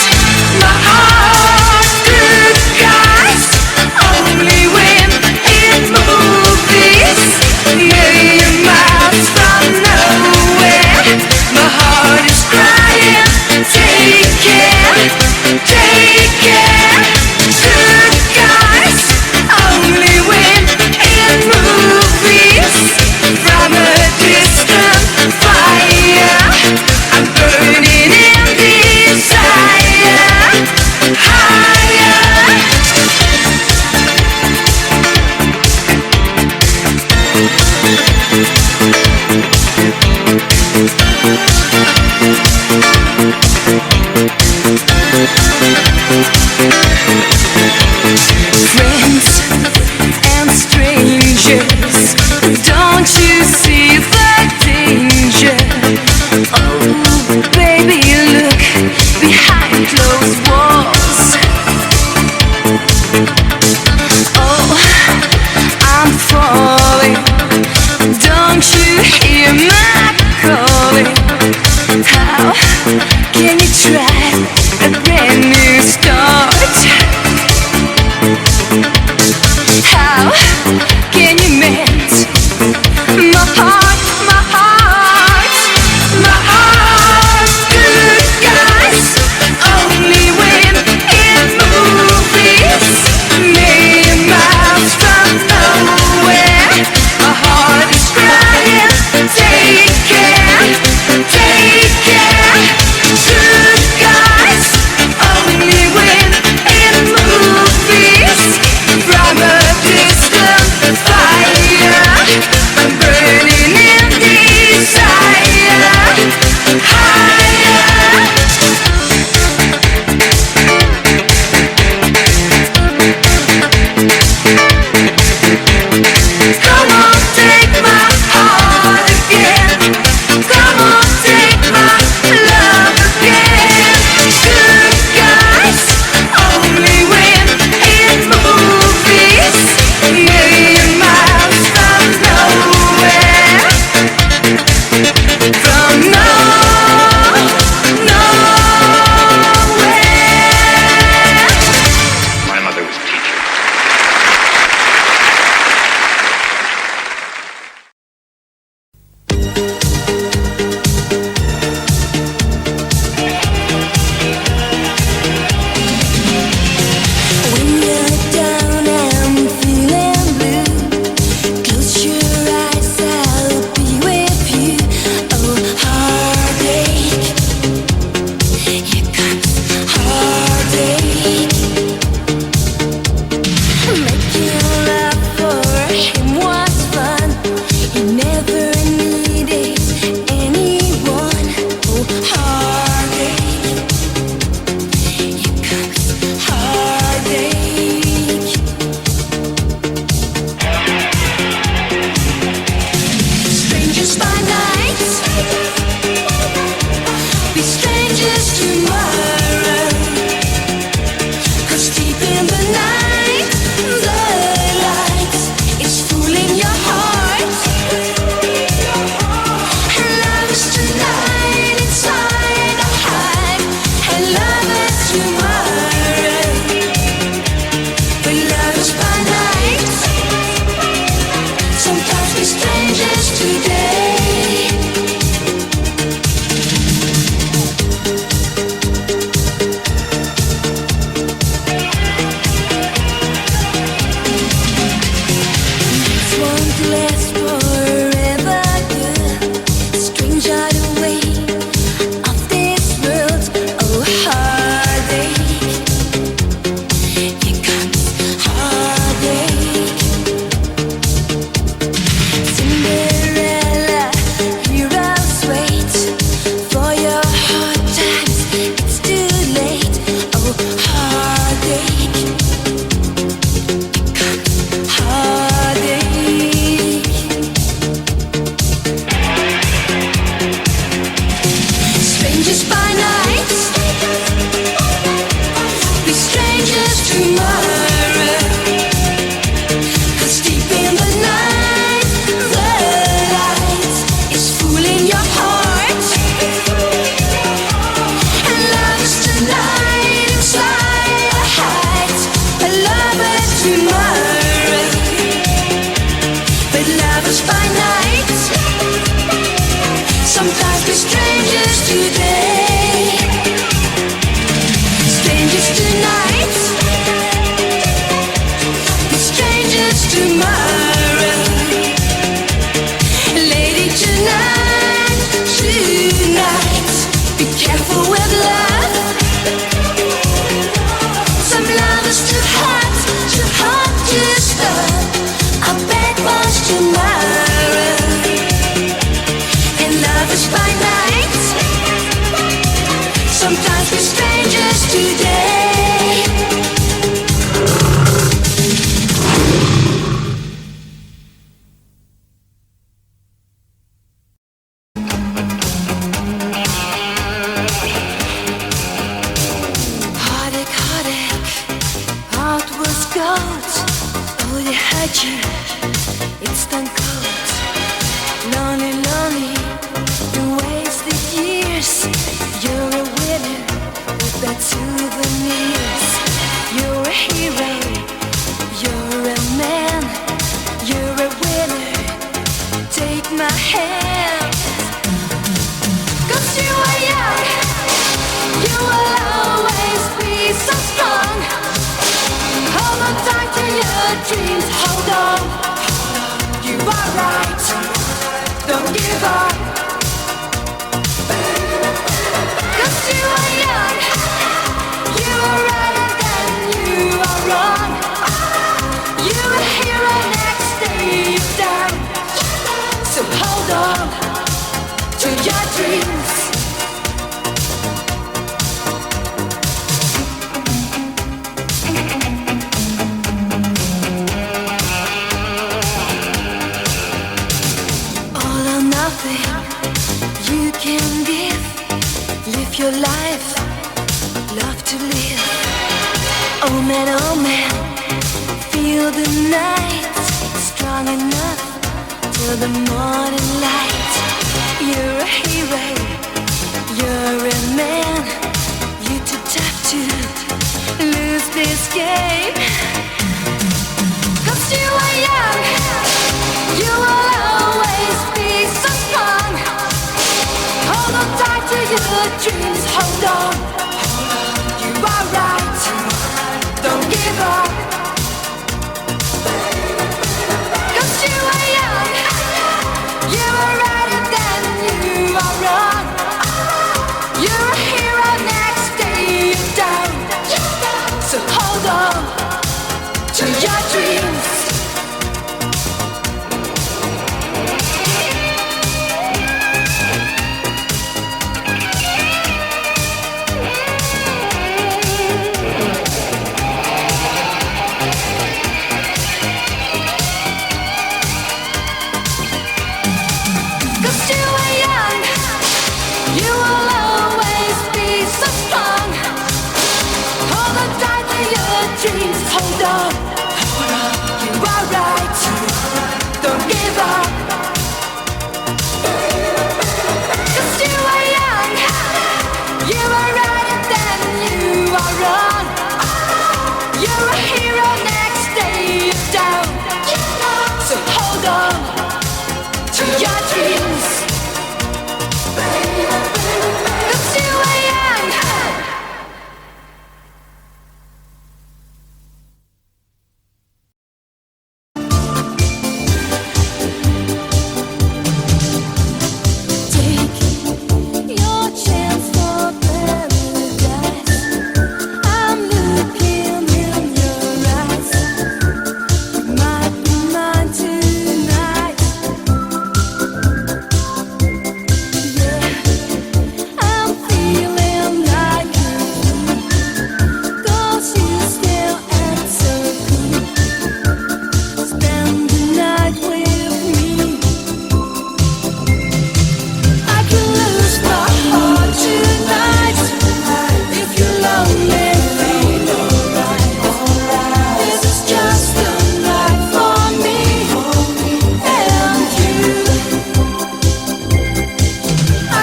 my heart? Good guys, only when in movies, million miles from nowhere. My heart is crying, take care, take care. Good guys, only when in movies. From a distant fire, I'm burning in desire. Higher. Friends and strangers, don't you see the danger? Oh, baby, look behind closed walls. Oh, I'm falling. Don't you hear my calling? How can you try a brand new start? How can you mend my heart, my heart, my heart? Good guys, only when in movies, million miles from nowhere. My heart is crying, take care, take care. Good guys, only when in movies. From a distant fire, I'm burning in strangers today. This won't last forever, girl. Strange are the way of this world. Oh, heartache. Here comes heartache. Cinderella, heroes wait for your hard times. It's too late. Oh, heartache. Heartache. Strangers by night, be strangers tomorrow. 'Cause deep in the night, the light is fooling your heart. And love is tonight inside your heart. A lover tomorrow, but lovers by night. Sometimes we're strangers today, strangers tonight, we're strangers tomorrow. Lady tonight, tonight, be careful with love. Some love is too hot to stop. I bet was tomorrow. And love is by night. Sometimes we're strangers today. Heartache, heartache, heart was gold. Oh, they had you, it's done cold. Lonely, lonely, you wasted years. You're a winner with that souvenirs. You're a hero, you're a man. You're a winner, take my hand. 'Cause you are young, you will always be so strong. Hold on tight to your dreams, hold on. You are right, don't give up. 'Cause you are young, you are right and you are wrong. You're a hero next day you're down. So hold on to your dreams. All or nothing you can give. Live your life, love to live. Oh man, feel the night. Strong enough till the morning light. You're a hero, you're a man. You too tough to lose this game. 'Cause you are young, you will always be so strong. Hold on tight to your dreams, hold on. You are right, don't give up. 'Cause you are young, you are right then you are wrong. You're a hero next day you're down. So hold on to your dreams. your dreams. It's 2 a.m. Take your chance for paradise. I'm looking in your eyes. You might be mine tonight. Yeah, I'm feeling like a fool. 'Cause you still act so cool. Spend the night with me. I can lose my heart tonight. If you're lonely, feel alright. This is just a night for me and you.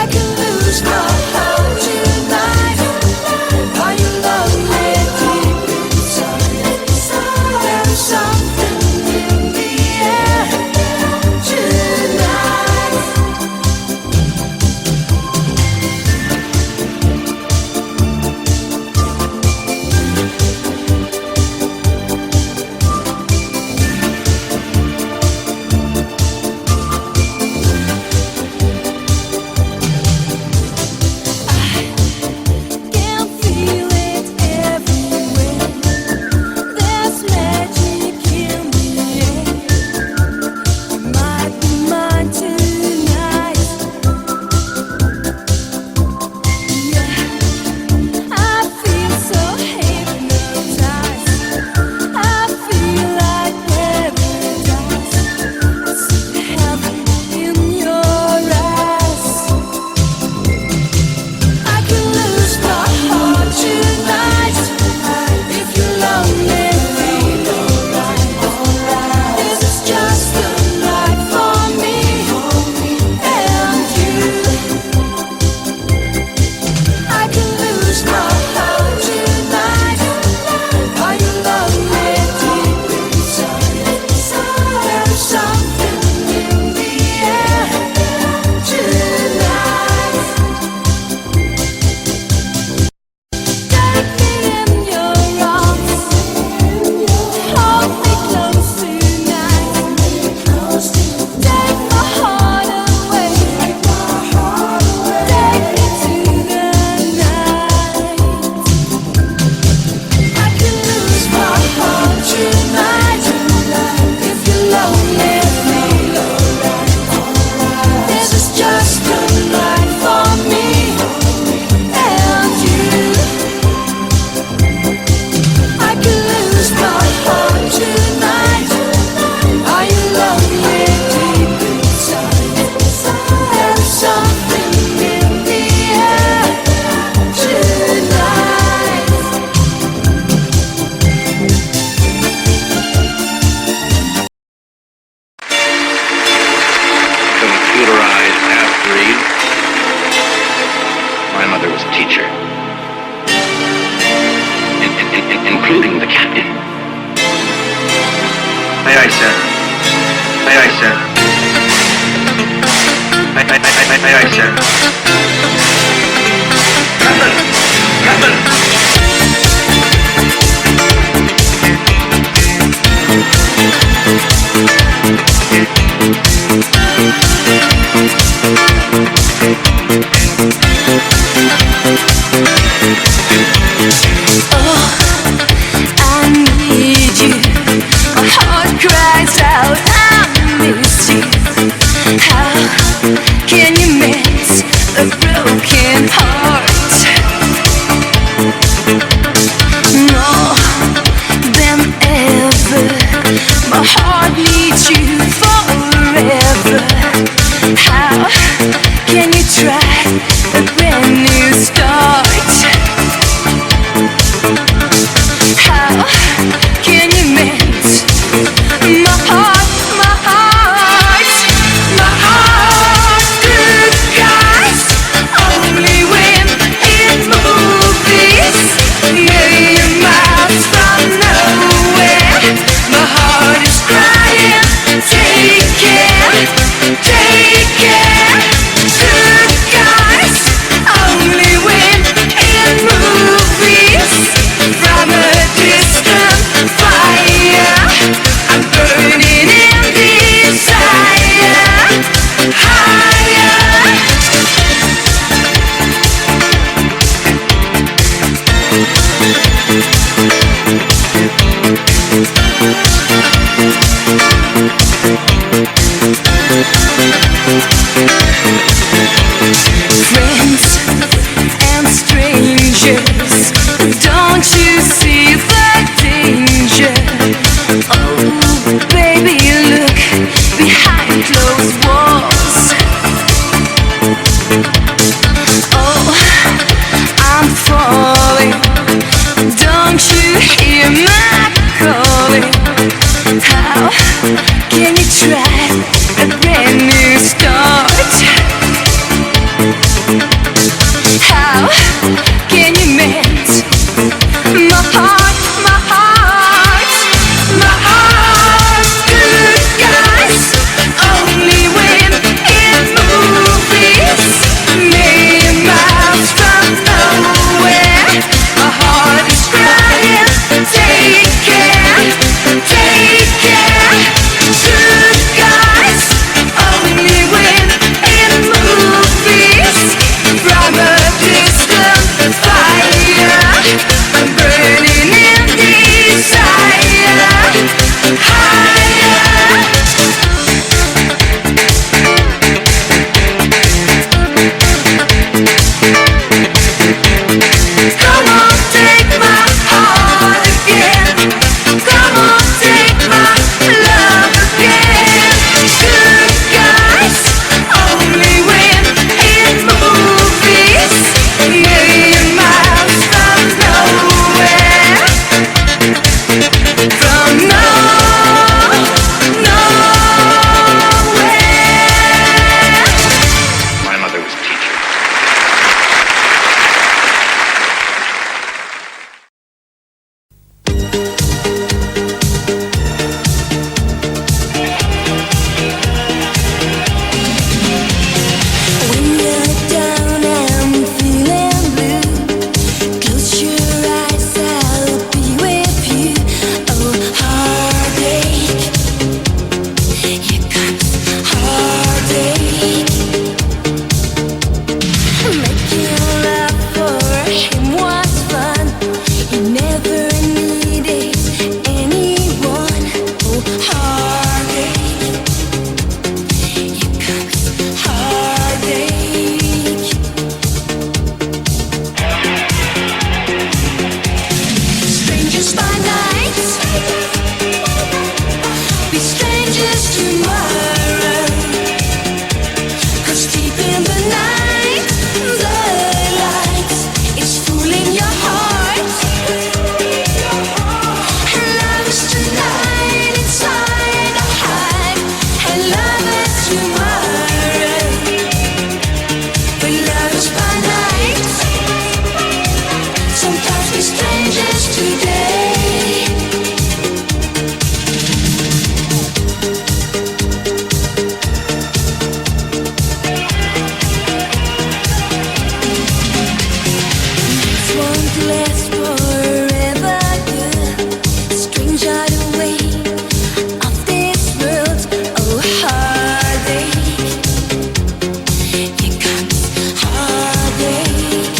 I can lose my heart tonight. Are you lonely deep inside? There's something in the air tonight. Can feel it everywhere. There's magic in the air. You might be mine tonight. Yeah, I feel so hypnotized. I feel like paradise. I see heaven in your eyes. I can lose my heart tonight. If you're lonely, feel alright. This is just a night for me and you. I can lose my heart tonight. Are you lonely deep inside? There's something in the air tonight. Take me in your arms. Hold me close tonight. Take my heart away. Take me to the night. I can lose my heart tonight. If you're lonely, feel alright. This is just a night for me and you. I can lose my heart tonight. Are you lonely deep inside? There's something in the air tonight. Computerized half-breed. My mother was a teacher. Including the captain. Aye, aye, sir. Aye, aye, sir. Aye, aye, aye, aye, aye, aye, sir. Captain! Captain! I need you. My heart cries out, I miss you. How can you mend a broken heart? More than ever, my heart needs you forever. How can you try a brand new start? How can you mend my heart, my heart, my heart? Friends and strangers, don't you see the danger? Oh, baby, look behind closed walls. Oh, I'm falling. Don't you hear my calling? How can you try a brand new start? How can you mend my heart, my heart, my heart? Good guys only win in movies. Million miles from nowhere, my heart is crying. Take care, take care. Good guys only win in movies. From a distant fire, I'm burning in desire. Higher. Come on, take my heart again. Come on, take my love again. Good guys only win in movies. Million miles from nowhere. From nowhere. My mother was a teacher. When you're down and feeling blue, close your eyes, I'll be with you. Oh, heartache, here comes heartache. Making love for him was fun. He never needed anyone. Oh, heartache, here comes heartache. Strangers by night, be strangers tomorrow. 'Cause deep in the night, the light is fooling your heart. And love is tonight inside a heart. And love is tomorrow. But love is by night. Sometimes we're strangers today. It won't last forever, girl. Strange are the way of this world. Oh, heartache, here comes heartache.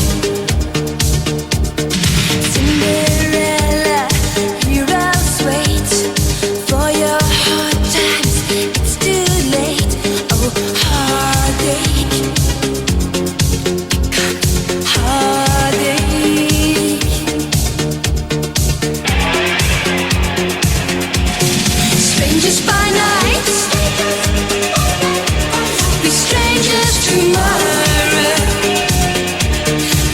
Cinderella, heroes wait for your hard times. It's too late. Oh, heartache, heartache. Strangers by night, be strangers tomorrow.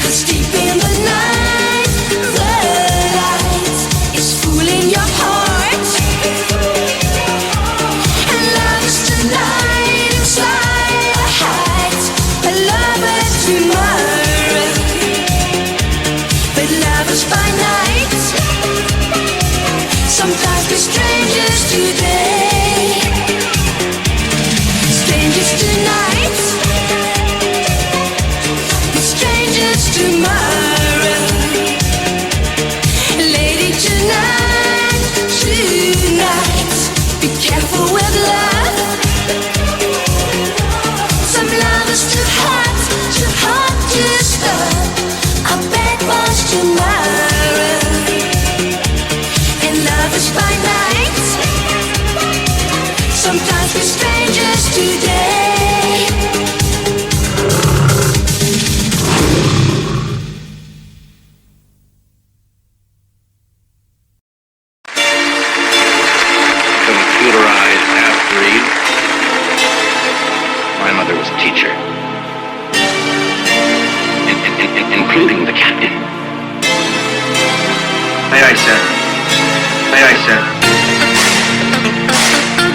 'Cause deep in the night, the light is fooling your heart. And love is tonight inside a heart. And love is tomorrow. But love is by night. Sometimes we're strangers today. Strangers tonight. My mother was a teacher, including the captain. Aye, aye, sir. Aye, aye, sir.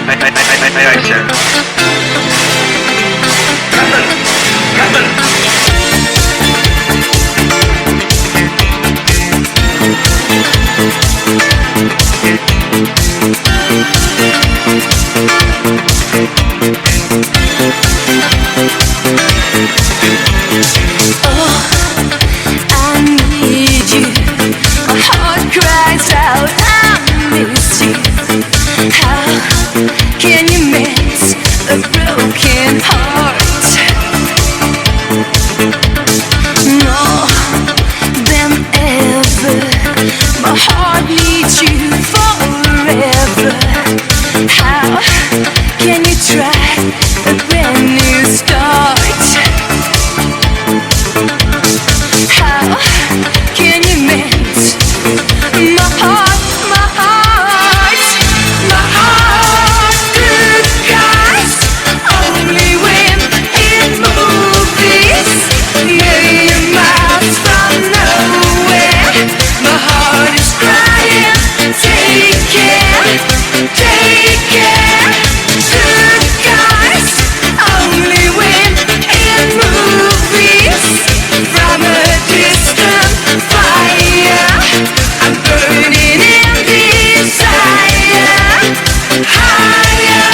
Aye, aye, aye, aye, aye, aye, sir. Captain! Captain! I need you. My heart cries out, I miss you. How can you mend a broken heart? More than ever, my heart needs you forever. How can you try a brand new start? How can you mend my heart, my heart, my heart? Good guys, only when in movies, million miles from nowhere. My heart is crying, take care, take care. Good guys, only when in movies. From a distant fire, I'm burning in desire. Higher.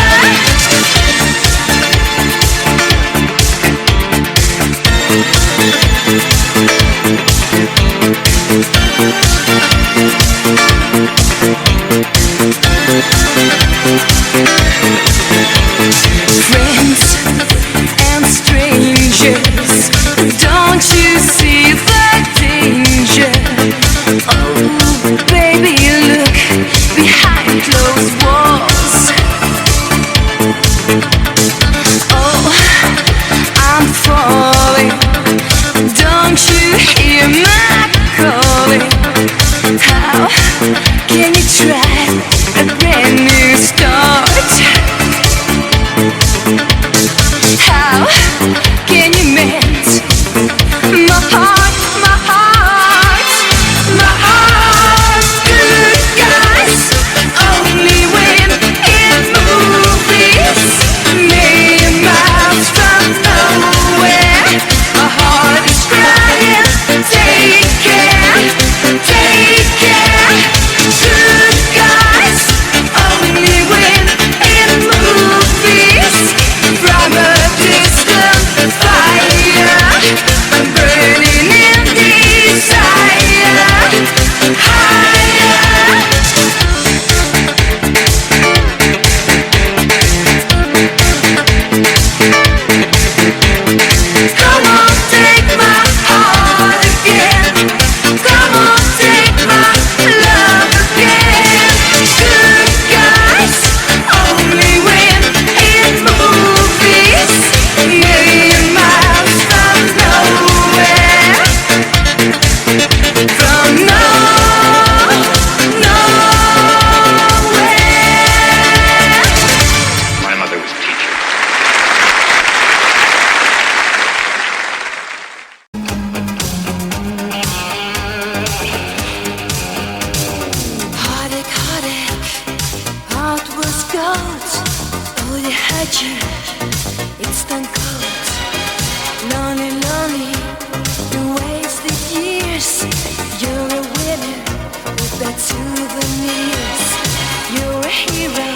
Friends and strangers, don't you see the danger? Oh, baby, look behind closed walls. Oh, I'm falling. Don't you hear my calling? How can you try a brand new start? How can you mend my heart, my heart, my heart? Good guys, only when in movies, million miles from nowhere. My heart is crying, take care, take care. Good guys, only when in movies. From a distant fire, I'm burning in desire. Higher. Come on, take my heart again. Come on, take my love again. Good guys, only when in movies, million miles from nowhere. From nowhere. My mother was a teacher. Heartache, heartache, heart was gold. Oh, you had you, it's done cold. Lonely, lonely, you wasted years. You're a winner with that souvenirs. You're a hero,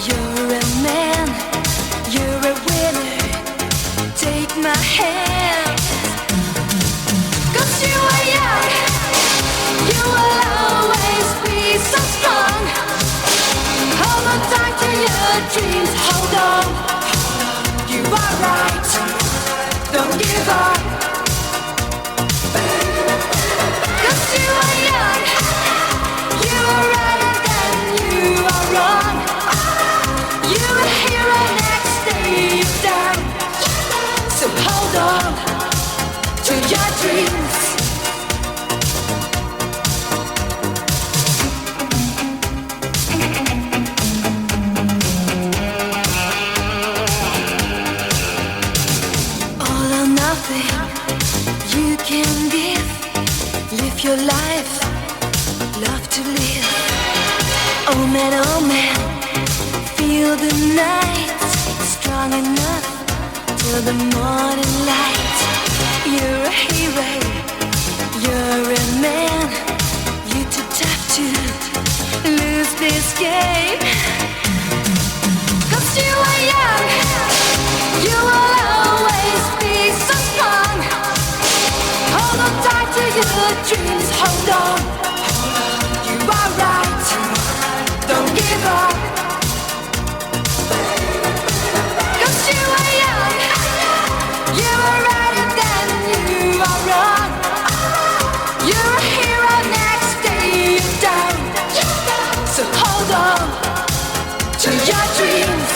you're a man, you're a winner. Take my hand. 'Cause you are young, you will always be so strong. Hold on tight to your dreams, hold on. You are right, don't give up. 'Cause you are young, you are right and you are wrong. You're a hero, next day you're down. So hold on to your dreams. something you can give. Live your life, love to live. Oh man, feel the night strong enough till the morning light. You're a hero, you're a man. You're too tough to lose this game. 'Cause you are young, you will always be so strong. Hold on tight to your dreams, hold on. You are right, don't give up. 'Cause you are young, you are right and then you are wrong. You're a hero, next day you're down. So hold on to your dreams.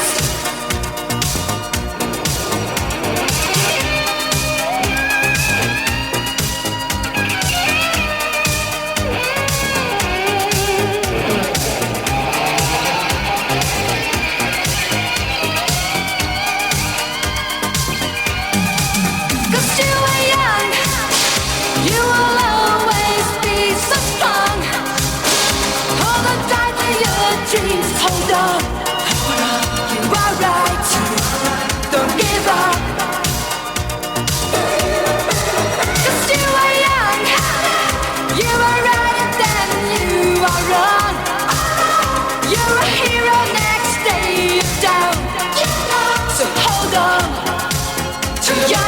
Dreams, hold on. You are right, don't give up. 'Cause you are young, you are right and then you are wrong. You're a hero, next day you're down. So hold on to your